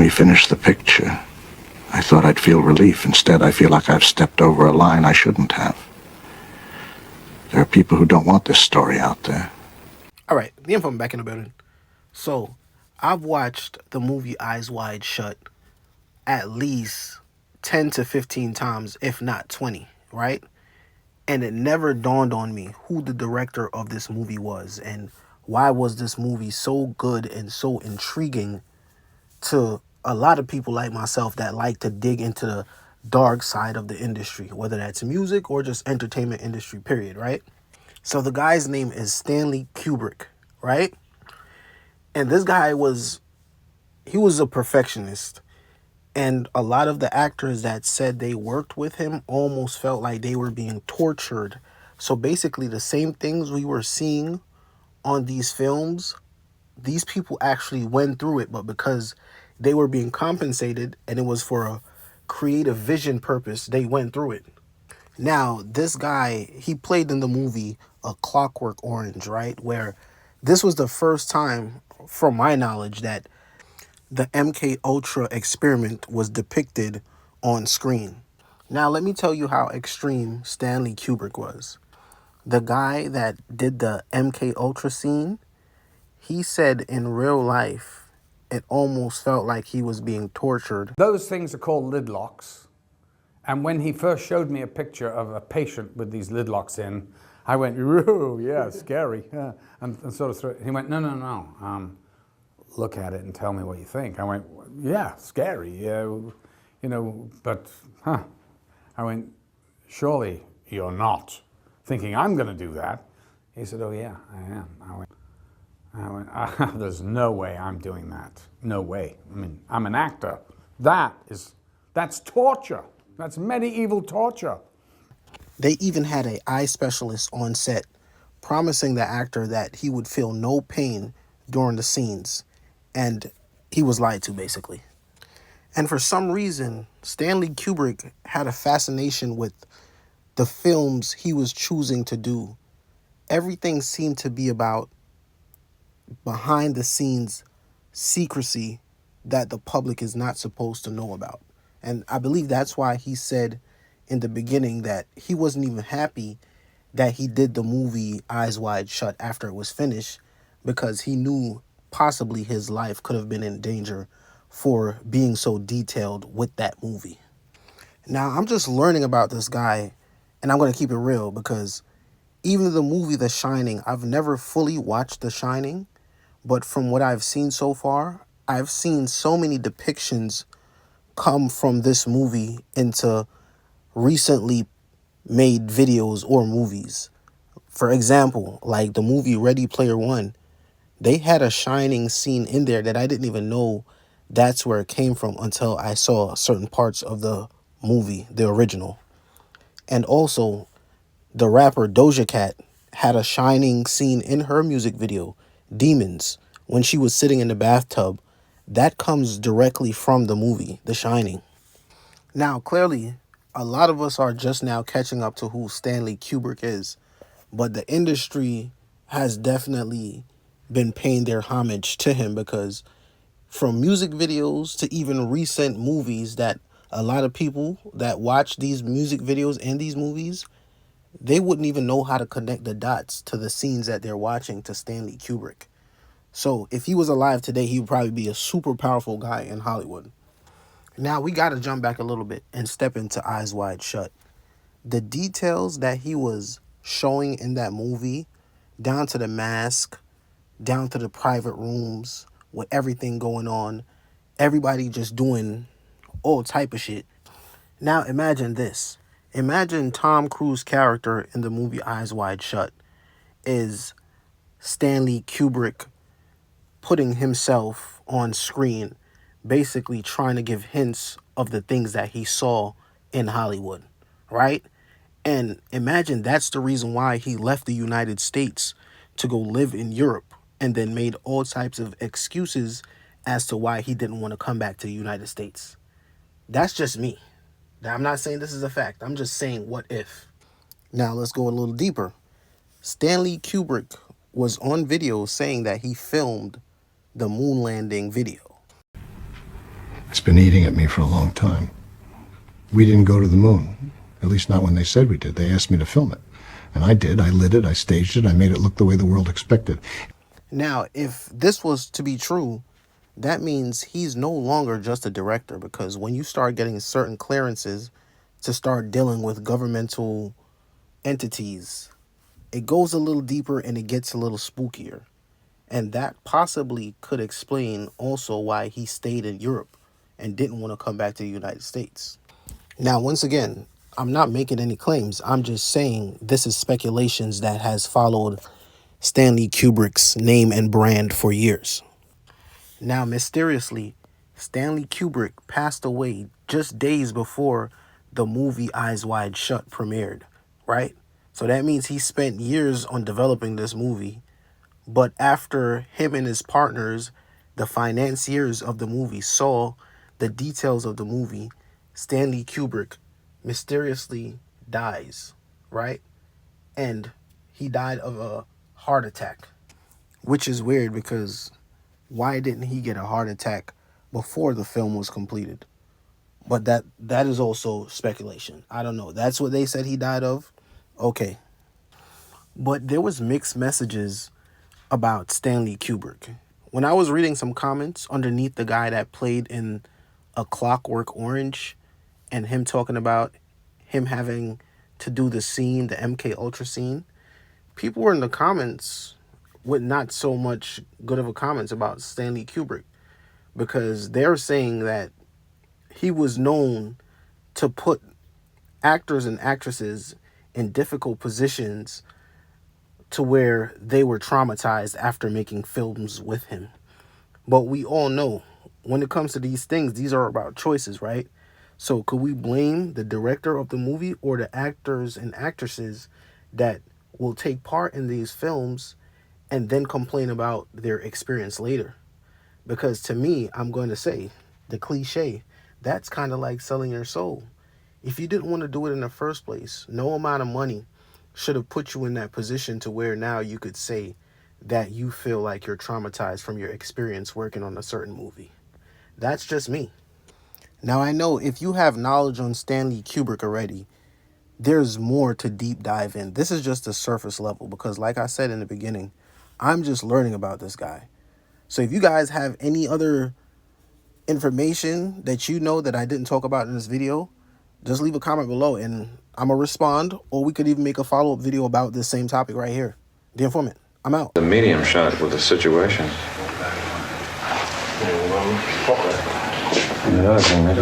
he finished the picture, I thought I'd feel relief. Instead, I feel like I've stepped over a line I shouldn't have. There are people who don't want this story out there. All right, the info back in the building. So, I've watched the movie Eyes Wide Shut at least 10 to 15 times, if not 20, right? And it never dawned on me who the director of this movie was and why was this movie so good and so intriguing to a lot of people like myself that like to dig into the dark side of the industry, whether that's music or just entertainment industry, period, right? So the guy's name is Stanley Kubrick, right? And this guy he was a perfectionist. And a lot of the actors that said they worked with him almost felt like they were being tortured. So basically the same things we were seeing on these films, these people actually went through it, but because they were being compensated and it was for a creative vision purpose, they went through it. Now, this guy, he played in the movie A Clockwork Orange, right? Where this was the first time, from my knowledge, that the MK Ultra experiment was depicted on screen. Now, let me tell you how extreme Stanley Kubrick was. The guy that did the MK Ultra scene, he said in real life, it almost felt like he was being tortured. Those things are called lid locks. And when he first showed me a picture of a patient with these lid locks in, I went, "Ooh, yeah, scary." Yeah. And sort of, he went, no. Look at it and tell me what you think. I went, "Yeah, scary, yeah, but, huh." I went, "Surely you're not thinking I'm going to do that." He said, "Oh, yeah, I am." I went, "There's no way I'm doing that. No way. I mean, I'm an actor. That's torture. That's medieval torture." They even had an eye specialist on set promising the actor that he would feel no pain during the scenes. And he was lied to, basically. And for some reason, Stanley Kubrick had a fascination with the films he was choosing to do. Everything seemed to be about behind the scenes secrecy that the public is not supposed to know about. And I believe that's why he said in the beginning that he wasn't even happy that he did the movie Eyes Wide Shut after it was finished, because he knew possibly his life could have been in danger for being so detailed with that movie. Now, I'm just learning about this guy, and I'm going to keep it real because even the movie The Shining, I've never fully watched The Shining, but from what I've seen so far, I've seen so many depictions come from this movie into recently made videos or movies. For example, like the movie Ready Player One, they had a Shining scene in there that I didn't even know that's where it came from until I saw certain parts of the movie, the original. And also, the rapper Doja Cat had a Shining scene in her music video, Demons, when she was sitting in the bathtub. That comes directly from the movie, The Shining. Now, clearly, a lot of us are just now catching up to who Stanley Kubrick is, but the industry has definitely been paying their homage to him because from music videos to even recent movies that a lot of people that watch these music videos and these movies, they wouldn't even know how to connect the dots to the scenes that they're watching to Stanley Kubrick. So if he was alive today, he would probably be a super powerful guy in Hollywood. Now we got to jump back a little bit and step into Eyes Wide Shut. The details that he was showing in that movie, down to the mask, down to the private rooms with everything going on, everybody just doing all type of shit. Now imagine this. Imagine Tom Cruise's character in the movie Eyes Wide Shut is Stanley Kubrick putting himself on screen, basically trying to give hints of the things that he saw in Hollywood, right? And imagine that's the reason why he left the United States to go live in Europe and then made all types of excuses as to why he didn't want to come back to the United States. That's just me. I'm not saying this is a fact. I'm just saying what if. Now let's go a little deeper. Stanley Kubrick was on video saying that he filmed the moon landing video. It's been eating at me for a long time. We didn't go to the moon, at least not when they said we did. They asked me to film it. And I did. I lit it, I staged it, I made it look the way the world expected. Now, if this was to be true, that means he's no longer just a director, because when you start getting certain clearances to start dealing with governmental entities, it goes a little deeper and it gets a little spookier. And that possibly could explain also why he stayed in Europe and didn't want to come back to the United States. Now, once again, I'm not making any claims. I'm just saying this is speculations that has followed Stanley Kubrick's name and brand for years. Now, mysteriously, Stanley Kubrick passed away just days before the movie Eyes Wide Shut premiered, right? So that means he spent years on developing this movie. But after him and his partners, the financiers of the movie, saw the details of the movie, Stanley Kubrick mysteriously dies, right? And he died of a heart attack, which is weird because why didn't he get a heart attack before the film was completed? But that is also speculation. I don't know. That's what they said he died of. Okay. But there was mixed messages about Stanley Kubrick. When I was reading some comments underneath the guy that played in A Clockwork Orange and him talking about him having to do the scene, the MK Ultra scene, people were in the comments with not so much good of a comments about Stanley Kubrick, because they're saying that he was known to put actors and actresses in difficult positions to where they were traumatized after making films with him. But we all know when it comes to these things, these are about choices, right? So could we blame the director of the movie or the actors and actresses that will take part in these films and then complain about their experience later? Because to me, I'm going to say the cliche, that's kind of like selling your soul. If you didn't want to do it in the first place, no amount of money should have put you in that position to where now you could say that you feel like you're traumatized from your experience working on a certain movie. That's just me. Now, I know if you have knowledge on Stanley Kubrick already, there's more to deep dive in. This is just the surface level because, like I said in the beginning, I'm just learning about this guy. So if you guys have any other information that you know that I didn't talk about in this video, just leave a comment below and I'm going to respond, or we could even make a follow-up video about this same topic right here. The Informant, I'm out. The medium shot with the situation. The other thing, maybe.